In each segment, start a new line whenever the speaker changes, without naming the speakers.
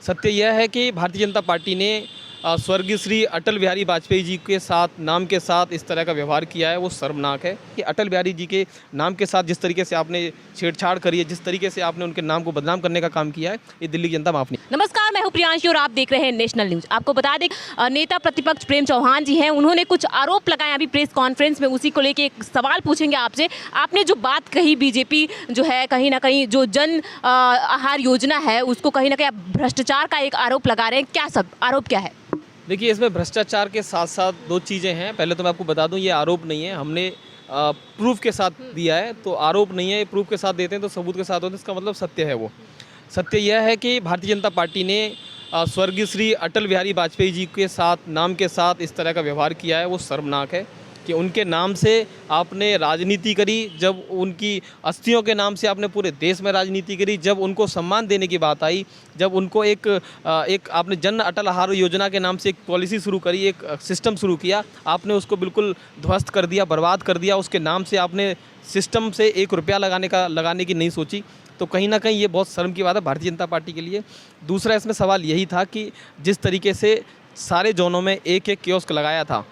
सत्य यह है कि भारतीय जनता पार्टी ने स्वर्गीय श्री अटल बिहारी वाजपेयी जी के साथ नाम के साथ इस तरह का व्यवहार किया है, वो शर्मनाक है कि अटल बिहारी जी के नाम के साथ जिस तरीके से आपने छेड़छाड़ करी है, जिस तरीके से आपने उनके नाम को बदनाम करने का काम किया है, ये दिल्ली की जनता माफ़ नहीं।
नमस्कार, मैं हूं प्रियांशी और आप देख रहे हैं नेशनल न्यूज। आपको बता दें, नेता प्रतिपक्ष प्रेम चौहान जी हैं, उन्होंने कुछ आरोप लगाए अभी प्रेस कॉन्फ्रेंस में। उसी को लेके एक सवाल पूछेंगे आपसे। आपने जो बात कही, बीजेपी जो है कहीं ना कहीं जो जन आहार योजना है उसको कहीं ना कहीं आप भ्रष्टाचार का एक आरोप लगा रहे हैं, क्या सब आरोप क्या है?
देखिए, इसमें भ्रष्टाचार के साथ साथ दो चीज़ें हैं। पहले तो मैं आपको बता दूं, ये आरोप नहीं है, हमने प्रूफ के साथ दिया है। तो आरोप नहीं है, प्रूफ के साथ देते हैं तो सबूत के साथ होते हैं, इसका मतलब सत्य है। वो सत्य यह है कि भारतीय जनता पार्टी ने स्वर्गीय श्री अटल बिहारी वाजपेयी जी के साथ नाम के साथ इस तरह का व्यवहार किया है, वो शर्मनाक है कि उनके नाम से आपने राजनीति करी। जब उनकी अस्थियों के नाम से आपने पूरे देश में राजनीति करी, जब उनको सम्मान देने की बात आई, जब उनको एक आपने जन अटल आहार योजना के नाम से एक पॉलिसी शुरू करी, एक सिस्टम शुरू किया, आपने उसको बिल्कुल ध्वस्त कर दिया, बर्बाद कर दिया। उसके नाम से आपने सिस्टम से ₹1 लगाने की नहीं सोची। तो कहीं ना कहीं ये बहुत शर्म की बात है भारतीय जनता पार्टी के लिए। दूसरा इसमें सवाल यही था कि जिस तरीके से सारे जोनों में एक एक कियोस्क लगाया था,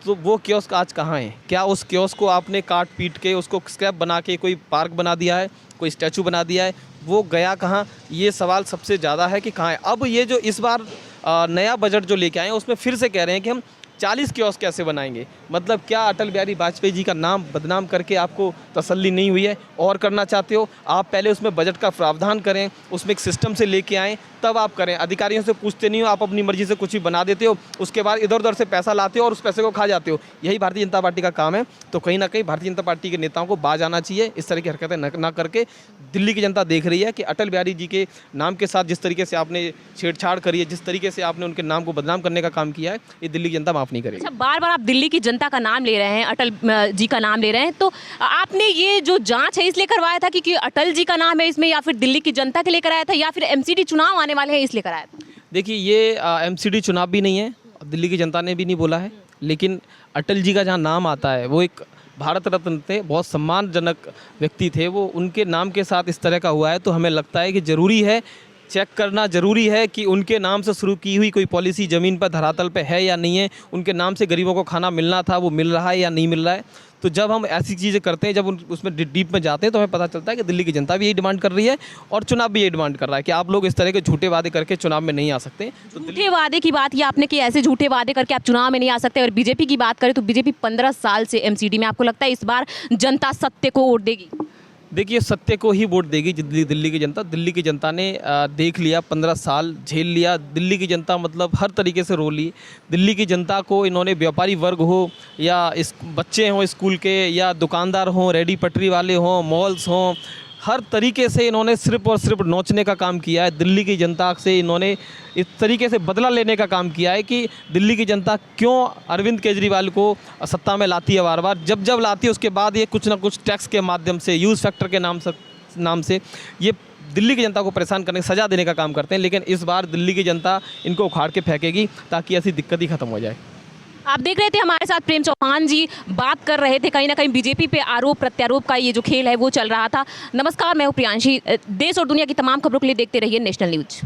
तो वो कियोस्क आज कहाँ है? क्या उस कियोस्क को आपने काट पीट के उसको स्क्रैप बना के कोई पार्क बना दिया है, कोई स्टैचू बना दिया है? वो गया कहाँ? ये सवाल सबसे ज़्यादा है कि कहाँ है। अब ये जो इस बार नया बजट जो लेके आए हैं उसमें फिर से कह रहे हैं कि हम 40 कियोस्क कैसे बनाएंगे। मतलब क्या अटल बिहारी वाजपेयी जी का नाम बदनाम करके आपको तसल्ली नहीं हुई है और करना चाहते हो? आप पहले उसमें बजट का प्रावधान करें, उसमें एक सिस्टम से लेके आएँ, तब आप करें। अधिकारियों से पूछते नहीं हो, आप अपनी मर्जी से कुछ भी बना देते हो, उसके बाद इधर उधर से पैसा लाते हो और उस पैसे को खा जाते हो। यही भारतीय जनता पार्टी का काम है। तो कहीं ना कहीं भारतीय जनता पार्टी के नेताओं को बाज आना चाहिए। इस तरह की हरकतें ना करके दिल्ली की जनता देख रही है कि अटल बिहारी जी के नाम के साथ जिस तरीके से आपने छेड़छाड़ करी है, जिस तरीके से आपने उनके नाम को बदनाम करने का काम किया है, ये दिल्ली की जनता माफ़ नहीं करेगी।
अच्छा, बार बार आप दिल्ली की जनता का नाम ले रहे हैं, अटल जी का नाम ले रहे हैं, तो आपने ये जो जांच है इसलिए करवाया था कि अटल जी का नाम है इसमें, या फिर दिल्ली की जनता के लिए कराया था, या फिर एमसीडी चुनाव आने वाले हैं इसलिए कराया था?
देखिए, ये एमसीडी चुनाव भी नहीं है, दिल्ली की जनता ने भी नहीं बोला है। लेकिन अटल जी का जहाँ नाम आता है, वो एक भारत रत्न थे, बहुत सम्मानजनक व्यक्ति थे, वो उनके नाम के साथ इस तरह का हुआ है। तो हमें लगता है कि ज़रूरी है, चेक करना ज़रूरी है कि उनके नाम से शुरू की हुई कोई पॉलिसी ज़मीन पर धरातल पे है या नहीं है। उनके नाम से गरीबों को खाना मिलना था, वो मिल रहा है या नहीं मिल रहा है। तो जब हम ऐसी चीज़ें करते हैं, जब उसमें डीप में जाते हैं, तो हमें पता चलता है कि दिल्ली की जनता भी यही डिमांड कर रही है और चुनाव भी यही डिमांड कर रहा है कि आप लोग इस तरह के झूठे वादे करके चुनाव में नहीं आ सकते। तो
झूठे वादे की बात की आपने कि ऐसे झूठे वादे करके आप चुनाव में नहीं आ सकते। और बीजेपी की बात करें तो बीजेपी 15 साल से एमसीडी में, आपको लगता है इस बार जनता सत्य को वोट देगी?
देखिए, सत्य को ही वोट देगी दिल्ली की जनता। दिल्ली की जनता ने देख लिया, 15 साल झेल लिया। दिल्ली की जनता मतलब हर तरीके से रो ली। दिल्ली की जनता को इन्होंने व्यापारी वर्ग हो या इस बच्चे हों स्कूल के, या दुकानदार हों, रेडी पटरी वाले हों, मॉल्स हों, हर तरीके से इन्होंने सिर्फ और सिर्फ नोचने का काम किया है। दिल्ली की जनता से इन्होंने इस तरीके से बदला लेने का काम किया है कि दिल्ली की जनता क्यों अरविंद केजरीवाल को सत्ता में लाती है बार बार। जब लाती है उसके बाद ये कुछ ना कुछ टैक्स के माध्यम से, यूज़ फैक्टर के नाम से ये दिल्ली की जनता को परेशान करने, सजा देने का काम करते हैं। लेकिन इस बार दिल्ली की जनता इनको उखाड़ के फेंकेगी ताकि ऐसी दिक्कत ही खत्म हो जाए।
आप देख रहे थे हमारे साथ प्रेम चौहान जी बात कर रहे थे। कहीं ना कहीं बीजेपी पे आरोप प्रत्यारोप का ये जो खेल है वो चल रहा था। नमस्कार, मैं हूं प्रियांशी। देश और दुनिया की तमाम खबरों के लिए देखते रहिए नेशनल न्यूज।